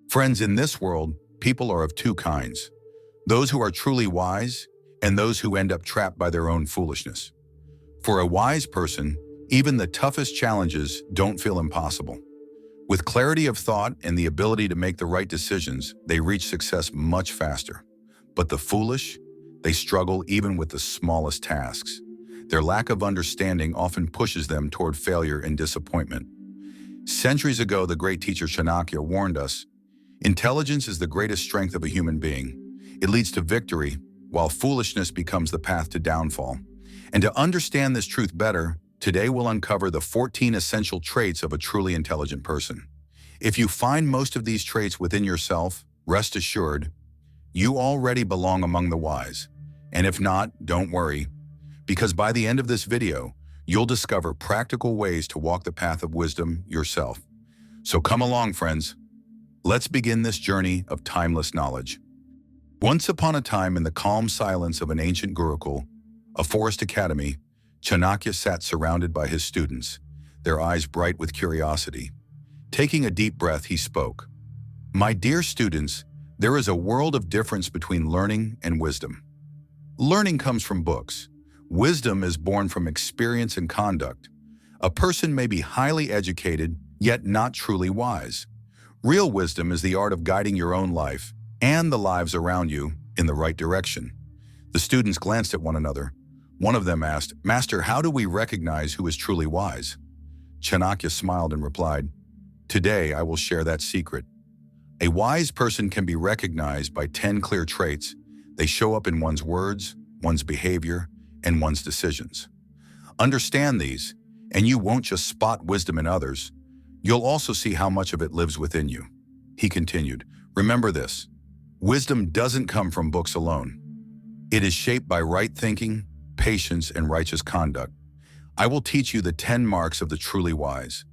Friends, in this world, people are of two kinds: those who are truly wise and those who end up trapped by their own foolishness. For a wise person, even the toughest challenges don't feel impossible. With clarity of thought and the ability to make the right decisions, they reach success much faster. But the foolish, they struggle even with the smallest tasks. Their lack of understanding often pushes them toward failure and disappointment. Centuries ago, the great teacher Chanakya warned us, intelligence is the greatest strength of a human being. It leads to victory, while foolishness becomes the path to downfall. And to understand this truth better, today we'll uncover the 14 essential traits of a truly intelligent person. If you find most of these traits within yourself, rest assured, you already belong among the wise. And if not, don't worry, because by the end of this video, you'll discover practical ways to walk the path of wisdom yourself. So come along, friends. Let's begin this journey of timeless knowledge. Once upon a time, in the calm silence of an ancient Gurukul, a forest academy, Chanakya sat surrounded by his students, their eyes bright with curiosity. Taking a deep breath, he spoke. "My dear students, there is a world of difference between learning and wisdom. Learning comes from books. Wisdom is born from experience and conduct. A person may be highly educated, yet not truly wise. Real wisdom is the art of guiding your own life and the lives around you in the right direction." The students glanced at one another. One of them asked, "Master, how do we recognize who is truly wise?" Chanakya smiled and replied, "Today I will share that secret. A wise person can be recognized by 10 clear traits. They show up in one's words, one's behavior, and one's decisions. Understand these, and you won't just spot wisdom in others, you'll also see how much of it lives within you." He continued, "Remember this, wisdom doesn't come from books alone. It is shaped by right thinking, patience, and righteous conduct. I will teach you the 10 marks of the truly wise.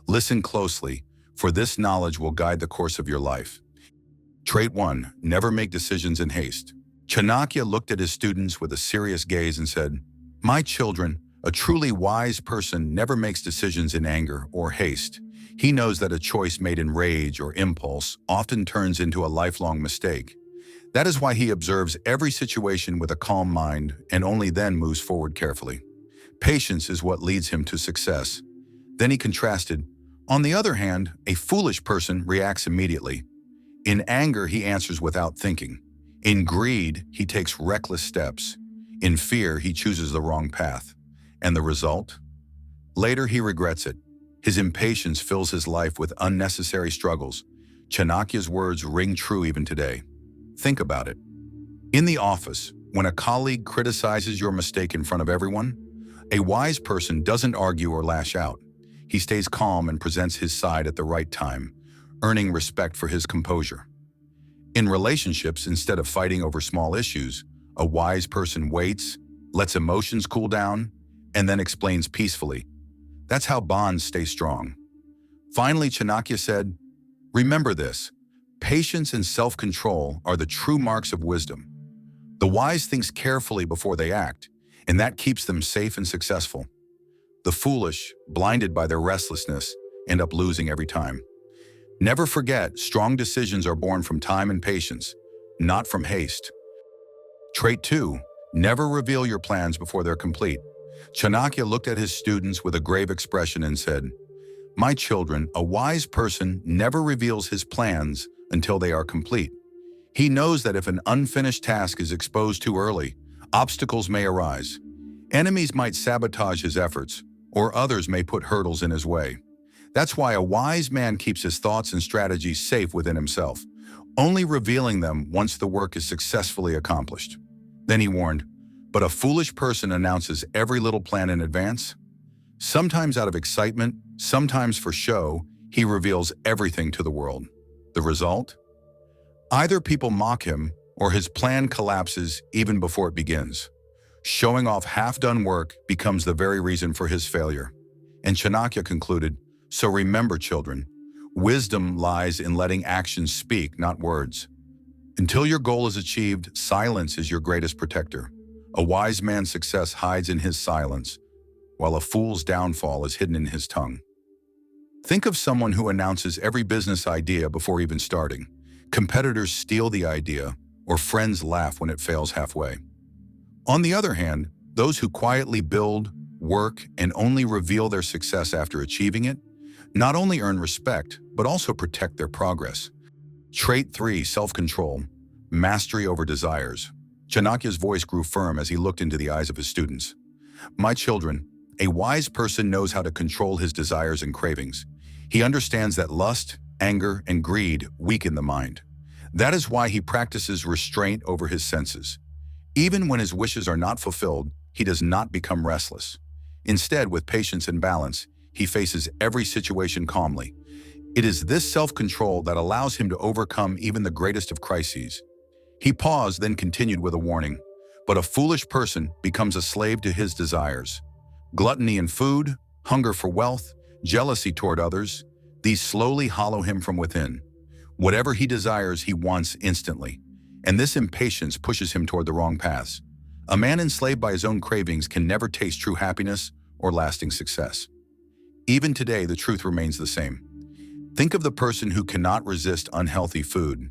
Listen closely, for this knowledge will guide the course of your life. Trait 1, never make decisions in haste." Chanakya looked at his students with a serious gaze and said, "My children, a truly wise person never makes decisions in anger or haste. He knows that a choice made in rage or impulse often turns into a lifelong mistake. That is why he observes every situation with a calm mind and only then moves forward carefully. Patience is what leads him to success." Then he contrasted, "On the other hand, a foolish person reacts immediately. In anger, he answers without thinking. In greed, he takes reckless steps. In fear, he chooses the wrong path. And the result? Later, he regrets it. His impatience fills his life with unnecessary struggles." Chanakya's words ring true even today. Think about it. In the office, when a colleague criticizes your mistake in front of everyone, a wise person doesn't argue or lash out. He stays calm and presents his side at the right time, earning respect for his composure. In relationships, instead of fighting over small issues, a wise person waits, lets emotions cool down, and then explains peacefully. That's how bonds stay strong. Finally, Chanakya said, "Remember this, patience and self-control are the true marks of wisdom. The wise think carefully before they act, and that keeps them safe and successful. The foolish, blinded by their restlessness, end up losing every time. Never forget, strong decisions are born from time and patience, not from haste." Trait 2, never reveal your plans before they're complete. Chanakya looked at his students with a grave expression and said, "My children, a wise person never reveals his plans until they are complete. He knows that if an unfinished task is exposed too early, obstacles may arise. Enemies might sabotage his efforts, or others may put hurdles in his way. That's why a wise man keeps his thoughts and strategies safe within himself, only revealing them once the work is successfully accomplished." Then he warned, "But a foolish person announces every little plan in advance. Sometimes out of excitement, sometimes for show, he reveals everything to the world. The result? Either people mock him, or his plan collapses even before it begins. Showing off half-done work becomes the very reason for his failure." And Chanakya concluded, "So remember, children, wisdom lies in letting actions speak, not words. Until your goal is achieved, silence is your greatest protector. A wise man's success hides in his silence, while a fool's downfall is hidden in his tongue." Think of someone who announces every business idea before even starting. Competitors steal the idea, or friends laugh when it fails halfway. On the other hand, those who quietly build, work, and only reveal their success after achieving it, not only earn respect, but also protect their progress. Trait 3, self-control, mastery over desires. Chanakya's voice grew firm as he looked into the eyes of his students. My children, a wise person knows how to control his desires and cravings. He understands that lust, anger, and greed weaken the mind. That is why he practices restraint over his senses. Even when his wishes are not fulfilled, he does not become restless. Instead, with patience and balance, he faces every situation calmly. It is this self-control that allows him to overcome even the greatest of crises. He paused, then continued with a warning. But a foolish person becomes a slave to his desires. Gluttony in food, hunger for wealth, jealousy toward others, these slowly hollow him from within. Whatever he desires, he wants instantly. And this impatience pushes him toward the wrong paths. A man enslaved by his own cravings can never taste true happiness or lasting success. Even today, the truth remains the same. Think of the person who cannot resist unhealthy food.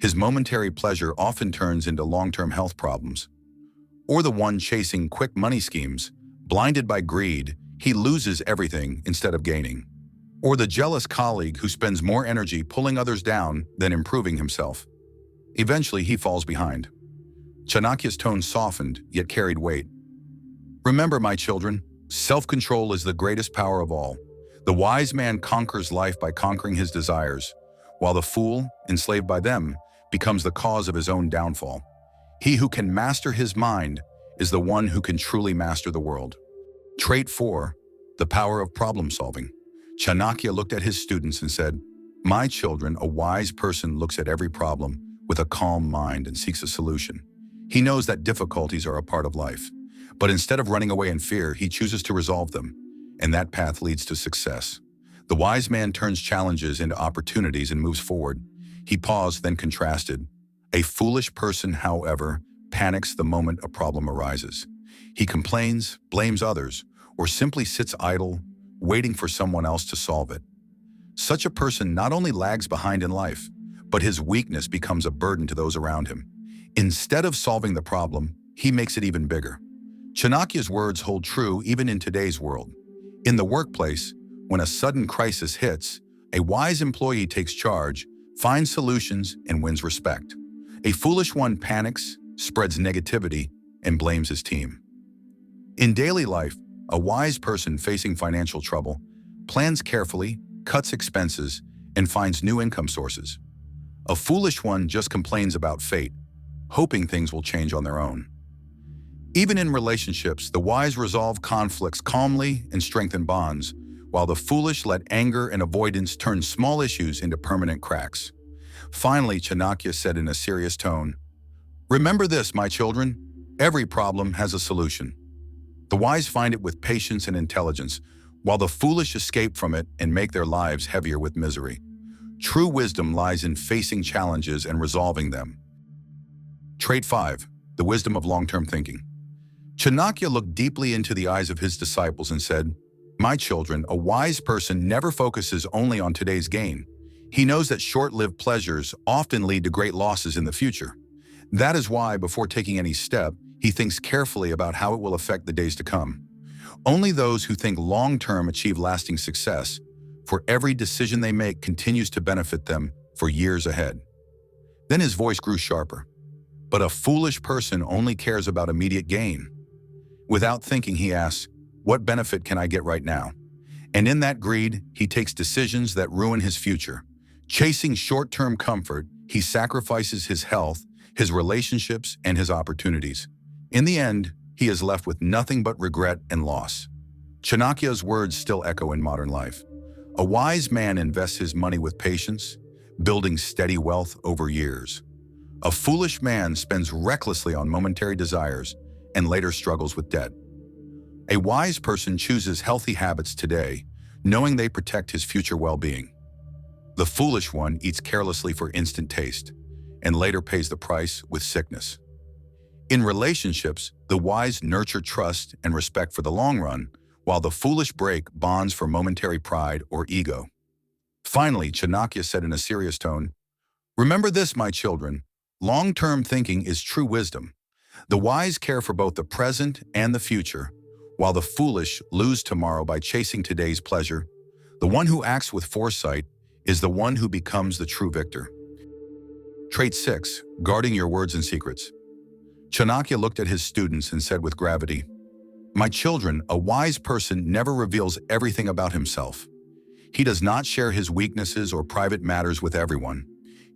His momentary pleasure often turns into long-term health problems. Or the one chasing quick money schemes, blinded by greed, he loses everything instead of gaining. Or the jealous colleague who spends more energy pulling others down than improving himself. Eventually, he falls behind. Chanakya's tone softened, yet carried weight. Remember, my children, self-control is the greatest power of all. The wise man conquers life by conquering his desires, while the fool, enslaved by them, becomes the cause of his own downfall. He who can master his mind is the one who can truly master the world. Trait 4, the power of problem solving. Chanakya looked at his students and said, my children, a wise person looks at every problem with a calm mind and seeks a solution. He knows that difficulties are a part of life, but instead of running away in fear, he chooses to resolve them, and that path leads to success. The wise man turns challenges into opportunities and moves forward. He paused, then contrasted. A foolish person, however, panics the moment a problem arises. He complains, blames others, or simply sits idle, waiting for someone else to solve it. Such a person not only lags behind in life, but his weakness becomes a burden to those around him. Instead of solving the problem, he makes it even bigger. Chanakya's words hold true even in today's world. In the workplace, when a sudden crisis hits, a wise employee takes charge, finds solutions, and wins respect. A foolish one panics, spreads negativity, and blames his team. In daily life, a wise person facing financial trouble plans carefully, cuts expenses, and finds new income sources. A foolish one just complains about fate, hoping things will change on their own. Even in relationships, the wise resolve conflicts calmly and strengthen bonds, while the foolish let anger and avoidance turn small issues into permanent cracks. Finally, Chanakya said in a serious tone, remember this, my children, every problem has a solution. The wise find it with patience and intelligence, while the foolish escape from it and make their lives heavier with misery. True wisdom lies in facing challenges and resolving them. Trait 5, the wisdom of long-term thinking. Chanakya looked deeply into the eyes of his disciples and said, my children, a wise person never focuses only on today's gain. He knows that short-lived pleasures often lead to great losses in the future. That is why, before taking any step, he thinks carefully about how it will affect the days to come. Only those who think long-term achieve lasting success, for every decision they make continues to benefit them for years ahead. Then his voice grew sharper. But a foolish person only cares about immediate gain. Without thinking, he asks, what benefit can I get right now? And in that greed, he takes decisions that ruin his future. Chasing short-term comfort, he sacrifices his health, his relationships, and his opportunities. In the end, he is left with nothing but regret and loss. Chanakya's words still echo in modern life. A wise man invests his money with patience, building steady wealth over years. A foolish man spends recklessly on momentary desires and later struggles with debt. A wise person chooses healthy habits today, knowing they protect his future well-being. The foolish one eats carelessly for instant taste and later pays the price with sickness. In relationships, the wise nurture trust and respect for the long run, while the foolish break bonds for momentary pride or ego. Finally, Chanakya said in a serious tone, "Remember this, my children. Long-term thinking is true wisdom. The wise care for both the present and the future, while the foolish lose tomorrow by chasing today's pleasure. The one who acts with foresight is the one who becomes the true victor." Trait 6. Guarding your words and secrets. Chanakya looked at his students and said with gravity, "My children, a wise person never reveals everything about himself. He does not share his weaknesses or private matters with everyone.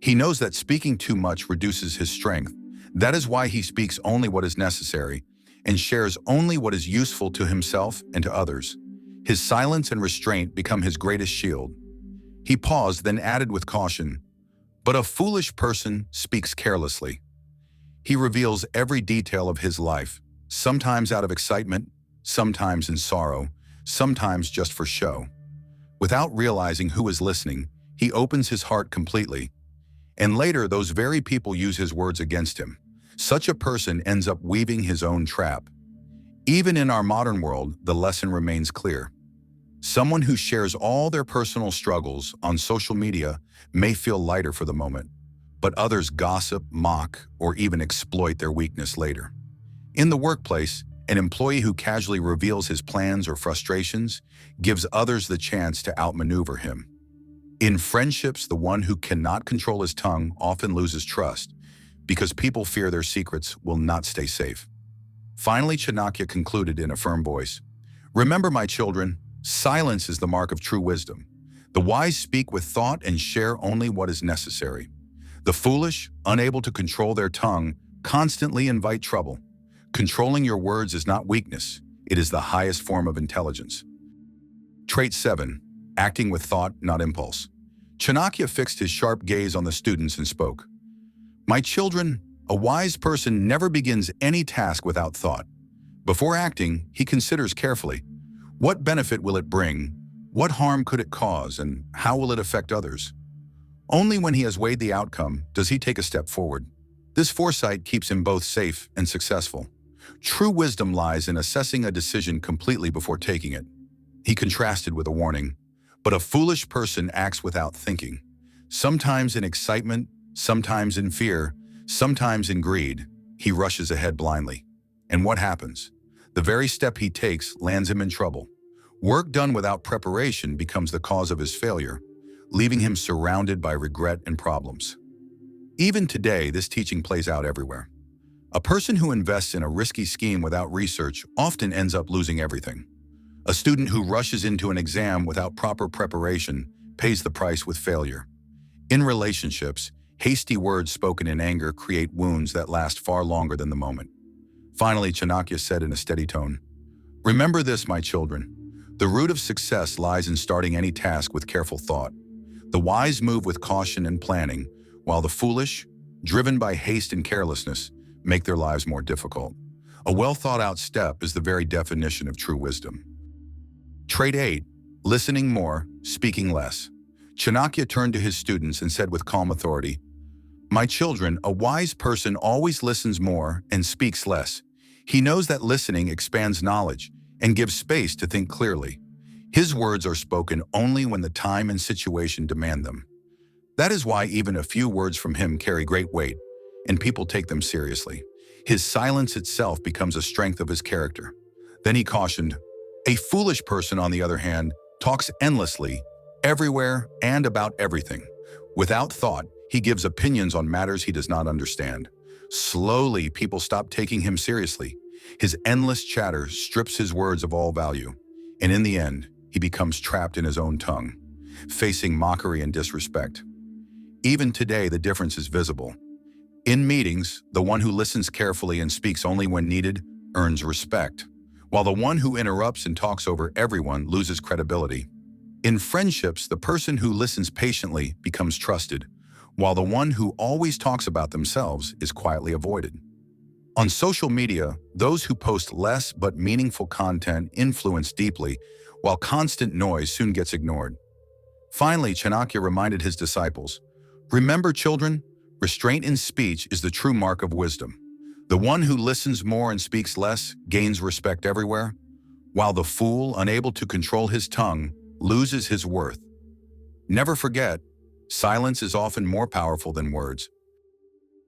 He knows that speaking too much reduces his strength. That is why he speaks only what is necessary and shares only what is useful to himself and to others. His silence and restraint become his greatest shield." He paused, then added with caution, "But a foolish person speaks carelessly. He reveals every detail of his life, sometimes out of excitement, sometimes in sorrow, sometimes just for show. Without realizing who is listening, he opens his heart completely. And later, those very people use his words against him. Such a person ends up weaving his own trap." Even in our modern world, the lesson remains clear. Someone who shares all their personal struggles on social media may feel lighter for the moment, but others gossip, mock, or even exploit their weakness later. In the workplace, an employee who casually reveals his plans or frustrations gives others the chance to outmaneuver him. In friendships, the one who cannot control his tongue often loses trust because people fear their secrets will not stay safe. Finally, Chanakya concluded in a firm voice, "Remember, my children, silence is the mark of true wisdom. The wise speak with thought and share only what is necessary. The foolish, unable to control their tongue, constantly invite trouble. Controlling your words is not weakness, it is the highest form of intelligence." Trait 7. Acting with thought, not impulse. Chanakya fixed his sharp gaze on the students and spoke, "My children, a wise person never begins any task without thought. Before acting, he considers carefully, what benefit will it bring, what harm could it cause, and how will it affect others? Only when he has weighed the outcome does he take a step forward. This foresight keeps him both safe and successful. True wisdom lies in assessing a decision completely before taking it." He contrasted with a warning, "But a foolish person acts without thinking, sometimes in excitement, sometimes in fear, sometimes in greed. He rushes ahead blindly. And what happens? The very step he takes lands him in trouble. Work done without preparation becomes the cause of his failure, leaving him surrounded by regret and problems." Even today, this teaching plays out everywhere. A person who invests in a risky scheme without research often ends up losing everything. A student who rushes into an exam without proper preparation pays the price with failure. In relationships, hasty words spoken in anger create wounds that last far longer than the moment. Finally, Chanakya said in a steady tone, "Remember this, my children. The root of success lies in starting any task with careful thought. The wise move with caution and planning, while the foolish, driven by haste and carelessness, make their lives more difficult. A well-thought-out step is the very definition of true wisdom." Trait 8. Listening more, speaking less. Chanakya turned to his students and said with calm authority, "My children, a wise person always listens more and speaks less. He knows that listening expands knowledge and gives space to think clearly. His words are spoken only when the time and situation demand them. That is why even a few words from him carry great weight, and people take them seriously. His silence itself becomes a strength of his character." Then he cautioned, "A foolish person, on the other hand, talks endlessly, everywhere and about everything. Without thought, he gives opinions on matters he does not understand. Slowly, people stop taking him seriously. His endless chatter strips his words of all value, and in the end, he becomes trapped in his own tongue, facing mockery and disrespect." Even today, the difference is visible. In meetings, the one who listens carefully and speaks only when needed earns respect, while the one who interrupts and talks over everyone loses credibility. In friendships, the person who listens patiently becomes trusted, while the one who always talks about themselves is quietly avoided. On social media, those who post less but meaningful content influence deeply, while constant noise soon gets ignored. Finally, Chanakya reminded his disciples, "Remember, children, restraint in speech is the true mark of wisdom. The one who listens more and speaks less gains respect everywhere, while the fool, unable to control his tongue, loses his worth. Never forget, silence is often more powerful than words.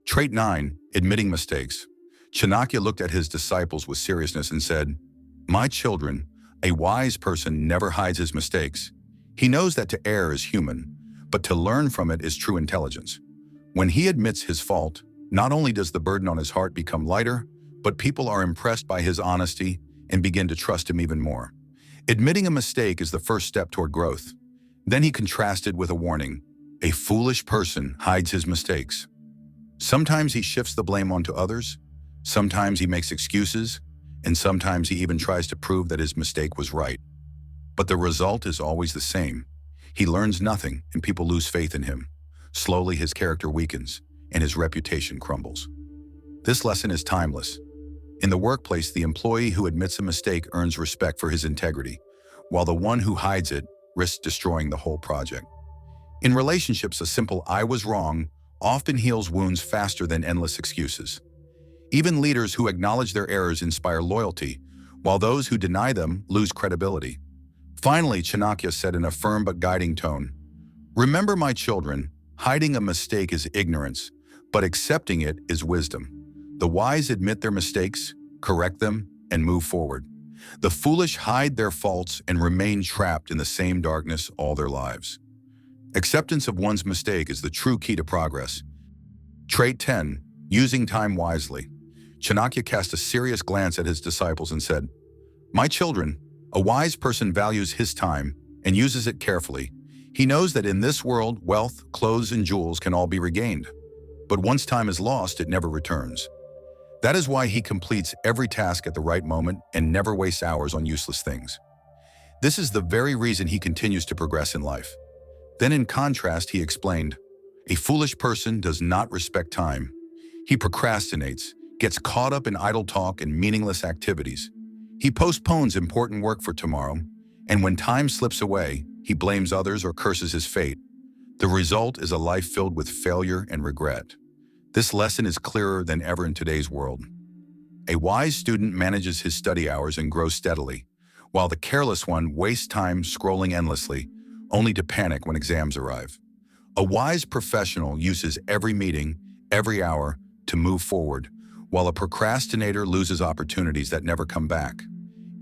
Trait 9, admitting mistakes. Chanakya looked at his disciples with seriousness and said, "My children, a wise person never hides his mistakes. He knows that to err is human, but to learn from it is true intelligence. When he admits his fault, not only does the burden on his heart become lighter, but people are impressed by his honesty and begin to trust him even more. Admitting a mistake is the first step toward growth." Then he contrasted with a warning. A foolish person hides his mistakes. Sometimes he shifts the blame onto others, sometimes he makes excuses, and sometimes he even tries to prove that his mistake was right. But the result is always the same. He learns nothing and people lose faith in him. Slowly his character weakens and his reputation crumbles. This lesson is timeless. In the workplace, the employee who admits a mistake earns respect for his integrity, while the one who hides it risks destroying the whole project. In relationships, a simple "I was wrong" often heals wounds faster than endless excuses. Even leaders who acknowledge their errors inspire loyalty, while those who deny them lose credibility. Finally, Chanakya said in a firm but guiding tone, "Remember, my children, hiding a mistake is ignorance, but accepting it is wisdom. The wise admit their mistakes, correct them, and move forward. The foolish hide their faults and remain trapped in the same darkness all their lives." Acceptance of one's mistake is the true key to progress. Trait 10, using time wisely. Chanakya cast a serious glance at his disciples and said, "My children, a wise person values his time and uses it carefully. He knows that in this world, wealth, clothes, and jewels can all be regained. But once time is lost, it never returns. That is why he completes every task at the right moment and never wastes hours on useless things. This is the very reason he continues to progress in life." Then in contrast, he explained, "A foolish person does not respect time. He procrastinates, gets caught up in idle talk and meaningless activities. He postpones important work for tomorrow, and when time slips away, he blames others or curses his fate. The result is a life filled with failure and regret." This lesson is clearer than ever in today's world. A wise student manages his study hours and grows steadily, while the careless one wastes time scrolling endlessly, only to panic when exams arrive. A wise professional uses every meeting, every hour, to move forward, while a procrastinator loses opportunities that never come back.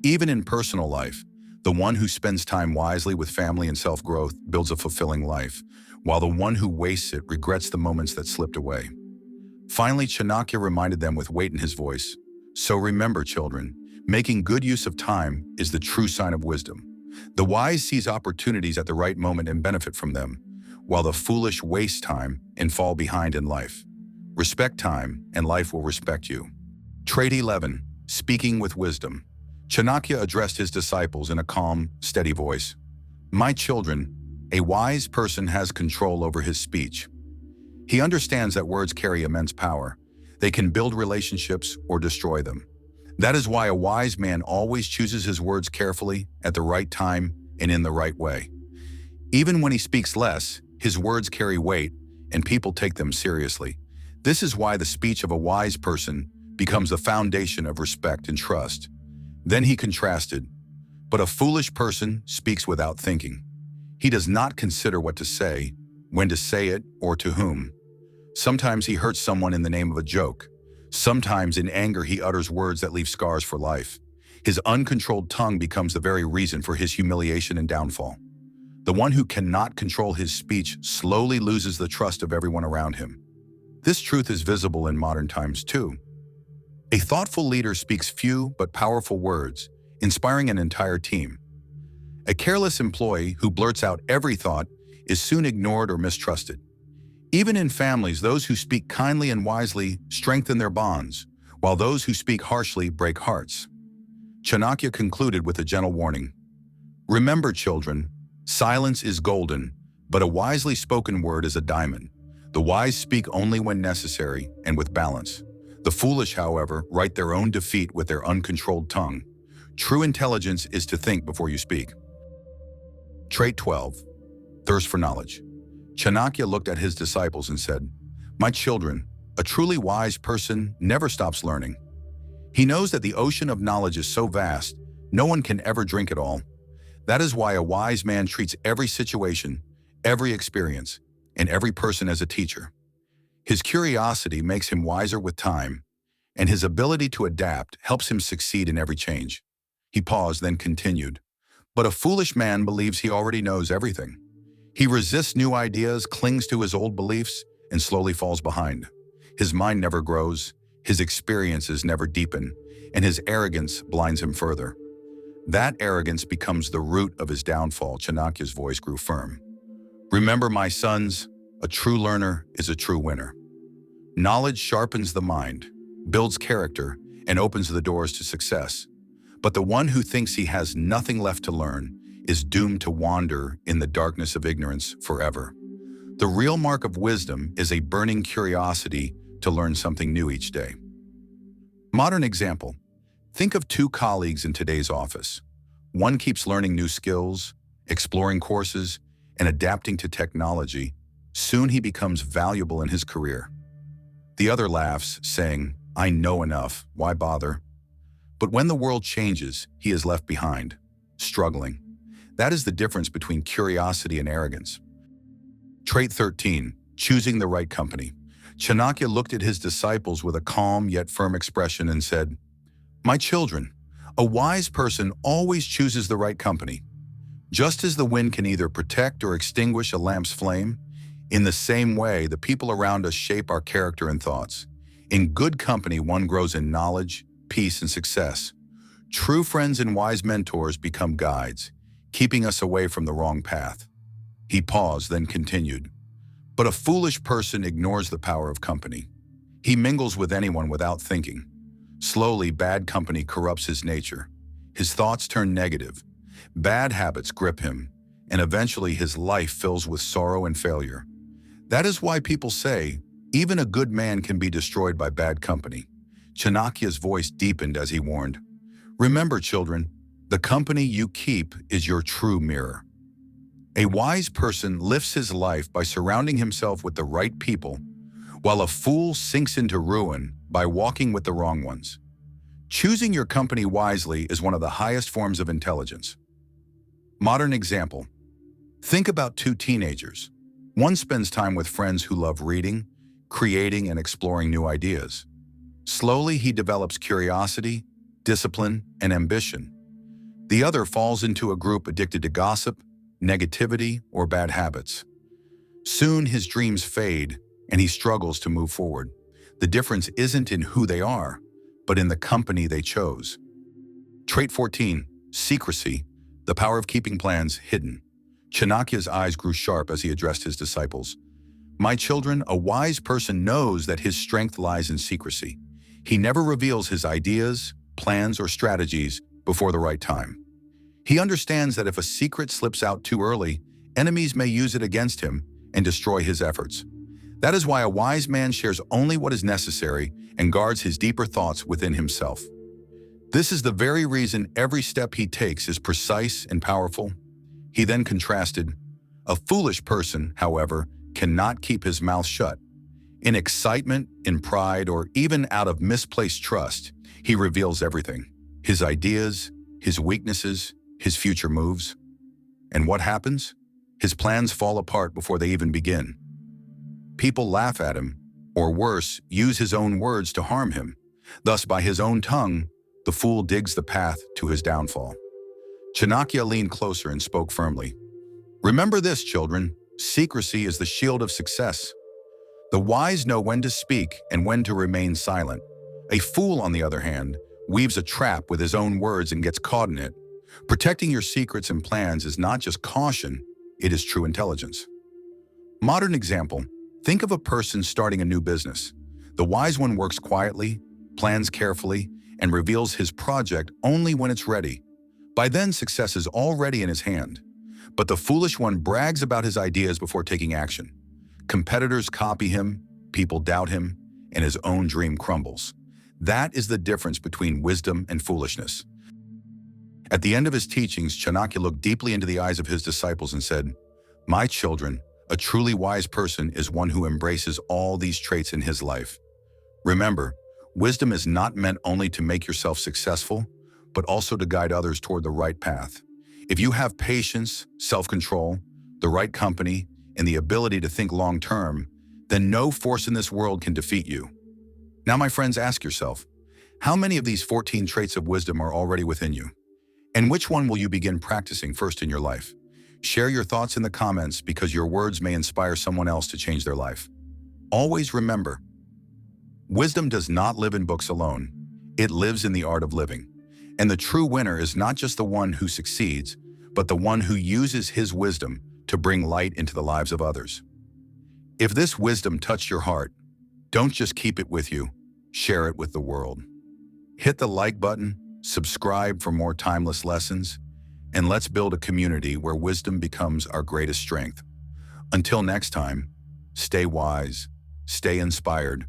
Even in personal life, the one who spends time wisely with family and self-growth builds a fulfilling life, while the one who wastes it regrets the moments that slipped away. Finally, Chanakya reminded them with weight in his voice, "So remember, children, making good use of time is the true sign of wisdom. The wise seize opportunities at the right moment and benefit from them, while the foolish waste time and fall behind in life. Respect time, and life will respect you." Trait 11, speaking with wisdom. Chanakya addressed his disciples in a calm, steady voice. "My children, a wise person has control over his speech. He understands that words carry immense power. They can build relationships or destroy them. That is why a wise man always chooses his words carefully, at the right time, and in the right way. Even when he speaks less, his words carry weight, and people take them seriously. This is why the speech of a wise person becomes the foundation of respect and trust." Then he contrasted, "But a foolish person speaks without thinking. He does not consider what to say, when to say it, or to whom. Sometimes he hurts someone in the name of a joke. Sometimes in anger he utters words that leave scars for life. His uncontrolled tongue becomes the very reason for his humiliation and downfall. The one who cannot control his speech slowly loses the trust of everyone around him." This truth is visible in modern times too. A thoughtful leader speaks few but powerful words, inspiring an entire team. A careless employee who blurts out every thought is soon ignored or mistrusted. Even in families, those who speak kindly and wisely strengthen their bonds, while those who speak harshly break hearts. Chanakya concluded with a gentle warning. "Remember, children, silence is golden, but a wisely spoken word is a diamond. The wise speak only when necessary and with balance. The foolish, however, write their own defeat with their uncontrolled tongue. True intelligence is to think before you speak." Trait 12, thirst for knowledge. Chanakya looked at his disciples and said, "My children, a truly wise person never stops learning. He knows that the ocean of knowledge is so vast No one can ever drink it all. That is why a wise man treats every situation, every experience, and every person as a teacher. His curiosity makes him wiser with time, and his ability to adapt helps him succeed in every change. He paused, then continued. But a foolish man believes he already knows everything. He resists new ideas, clings to his old beliefs, and slowly falls behind. His mind never grows, his experiences never deepen, and his arrogance blinds him further. That arrogance becomes the root of his downfall. Chanakya's voice grew firm. Remember, my sons, a true learner is a true winner. Knowledge sharpens the mind, builds character, and opens the doors to success. But the one who thinks he has nothing left to learn is doomed to wander in the darkness of ignorance forever. The real mark of wisdom is a burning curiosity to learn something new each day. Modern example. Think of two colleagues in today's office. One keeps learning new skills, exploring courses, and adapting to technology. Soon he becomes valuable in his career. The other laughs, saying, "I know enough, why bother?" But when the world changes, he is left behind, struggling. That is the difference between curiosity and arrogance. Trait 13, choosing the right company. Chanakya looked at his disciples with a calm yet firm expression and said, "My children, a wise person always chooses the right company. Just as the wind can either protect or extinguish a lamp's flame, in the same way the people around us shape our character and thoughts. In good company, one grows in knowledge, peace, and success. True friends and wise mentors become guides, keeping us away from the wrong path." He paused, then continued. But a foolish person ignores the power of company. He mingles with anyone without thinking. Slowly, bad company corrupts his nature. His thoughts turn negative. Bad habits grip him, and eventually his life fills with sorrow and failure. That is why people say, even a good man can be destroyed by bad company. Chanakya's voice deepened as he warned, "Remember, children, the company you keep is your true mirror." A wise person lifts his life by surrounding himself with the right people, while a fool sinks into ruin by walking with the wrong ones. Choosing your company wisely is one of the highest forms of intelligence. Modern example. Think about two teenagers. One spends time with friends who love reading, creating, and exploring new ideas. Slowly, he develops curiosity, discipline, and ambition. The other falls into a group addicted to gossip, negativity, or bad habits. Soon, his dreams fade, and he struggles to move forward. The difference isn't in who they are, but in the company they chose. Trait 14, secrecy, the power of keeping plans hidden. Chanakya's eyes grew sharp as he addressed his disciples. "My children, a wise person knows that his strength lies in secrecy. He never reveals his ideas, plans, or strategies before the right time. He understands that if a secret slips out too early, enemies may use it against him and destroy his efforts. That is why a wise man shares only what is necessary and guards his deeper thoughts within himself. This is the very reason every step he takes is precise and powerful." He then contrasted, "A foolish person, however, cannot keep his mouth shut. In excitement, in pride, or even out of misplaced trust, he reveals everything. His ideas, his weaknesses, his future moves. And what happens? His plans fall apart before they even begin. People laugh at him, or worse, use his own words to harm him. Thus, by his own tongue, the fool digs the path to his downfall." Chanakya leaned closer and spoke firmly. "Remember this, children, secrecy is the shield of success. The wise know when to speak and when to remain silent. A fool, on the other hand, weaves a trap with his own words and gets caught in it. Protecting your secrets and plans is not just caution, it is true intelligence." Modern example. Think of a person starting a new business. The wise one works quietly, plans carefully, and reveals his project only when it's ready. By then, success is already in his hand. But the foolish one brags about his ideas before taking action. Competitors copy him, people doubt him, and his own dream crumbles. That is the difference between wisdom and foolishness. At the end of his teachings, Chanakya looked deeply into the eyes of his disciples and said, "My children, a truly wise person is one who embraces all these traits in his life. Remember, wisdom is not meant only to make yourself successful, but also to guide others toward the right path. If you have patience, self-control, the right company, and the ability to think long-term, then no force in this world can defeat you. Now, my friends, ask yourself, how many of these 14 traits of wisdom are already within you? And which one will you begin practicing first in your life? Share your thoughts in the comments because your words may inspire someone else to change their life. Always remember, wisdom does not live in books alone. It lives in the art of living. And the true winner is not just the one who succeeds, but the one who uses his wisdom to bring light into the lives of others. If this wisdom touched your heart, don't just keep it with you, share it with the world. Hit the like button, subscribe for more timeless lessons, and let's build a community where wisdom becomes our greatest strength. Until next time, stay wise, stay inspired,